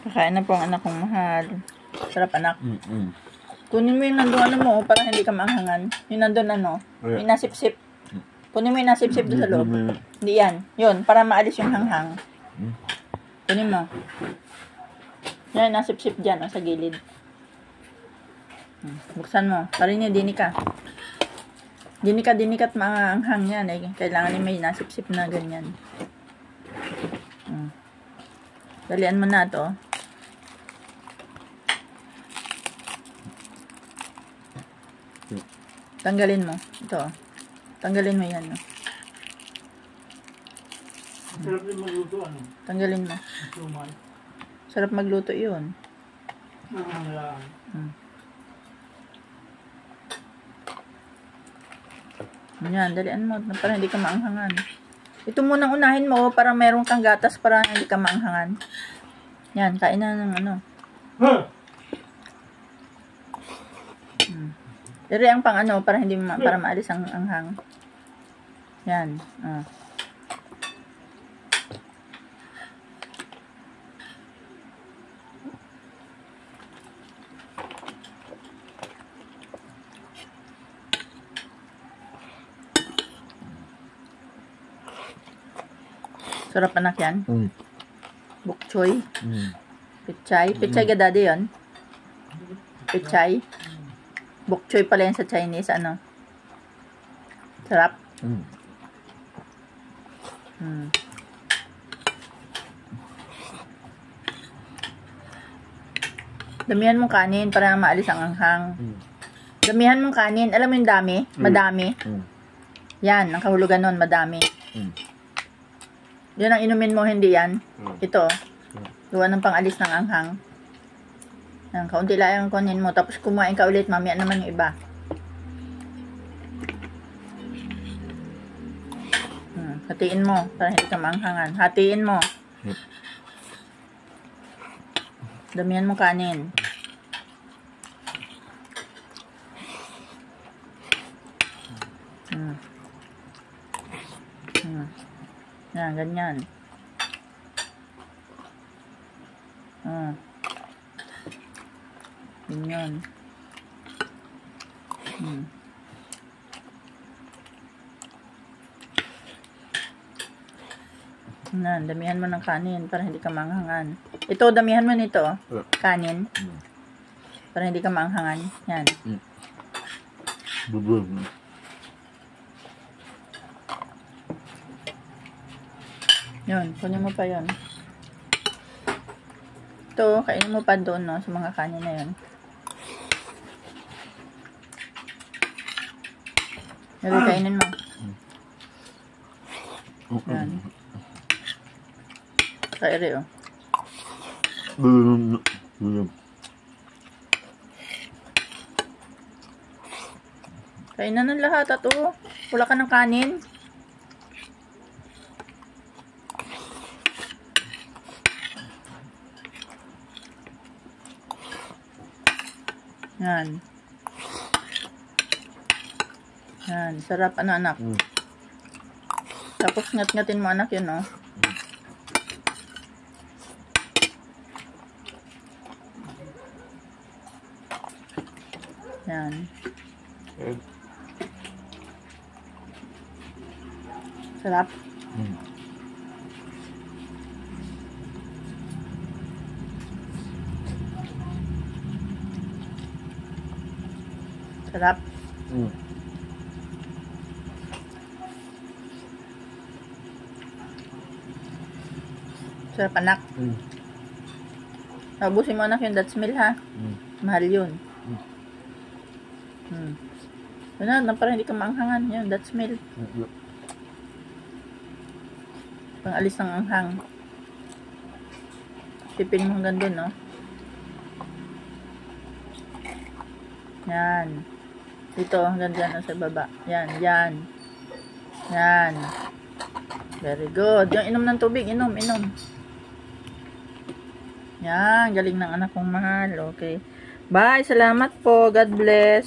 Kakain na po ang anak kong mahal. Sarap, anak. Kunin mo yung nandun ano mo, para hindi ka maanghangan. Yung nandun ano, yung nasip-sip. Kunin mo yung nasip-sip doon sa loob. Hindi yan. Yun, para maalis yung hanghang. Kunin mo. Yan, nasip-sip dyan, sa gilid. Buksan mo. Parin niya, dinika. Dinika at maanghang yan. Eh. Kailangan niya may nasip-sip na ganyan. Dalian mo na to. Tanggalin mo. Ito. Tanggalin mo yan. No? Sarap din magluto, ano? Tanggalin mo. Suman. Sarap magluto yun. Yan, dalian mo. Para hindi ka maanghangan. Ito munang unahin mo para meron kang gatas para hindi ka maanghangan. Yan, kain na ng ano. Pero ang pang ano para hindi para maalis ang anghang. Yan. Sarap anak yan. Bok choy. Pichay. Pichay ka daddy yun? Pichay. Bok choy pala yan sa Chinese. Ano? Sarap. Damihan mong kanin para maalis ang anghang. Damihan mong kanin. Alam mo yung dami? Madami. Yan. Ang kahulugan nun. Madami. Yan ang inumin mo, hindi yan. Ito. Gawa ng pangalis ng anghang. Yan, kaunti lang ang kunin mo. Tapos kumain ka ulit. Mamaya naman yung iba. Hatiin mo. Para hindi ka maanghangan. Hatiin mo. Damihan mo kanin. Yan, ganyan. Ganyan. Yan, damihan mo ng kanin para hindi ka maanghangan. Ito, damihan mo nito. Kanin. Para hindi ka maanghangan. Yan. Yun, kunin mo pa yun. Ito, kainin mo pa doon, no, sa mga kanin na yun. Sabi, kainin mo. Yan. Kairi, oh. Kainan ng lahat, at oh, wala ka ng kanin. Yan. Yan. Sarap, ano, anak. Tapos, ngat-ngatin mo, anak, yun, oh. Yan. Sarap. Sarap. Sarap, anak. Tabusin mo, anak, yung that's meal, ha? Mahal yun. Yun na, para hindi ka maanghangan. Yun, that's meal. Pang-alis ng anghang. Tipin mo hanggang dun, no? Yan. Dito, hanggang dyan, sa baba. Yan, yan. Yan. Very good. Yung inom ng tubig, inom. Yan, galing ng anak kong mahal. Okay. Bye, salamat po. God bless.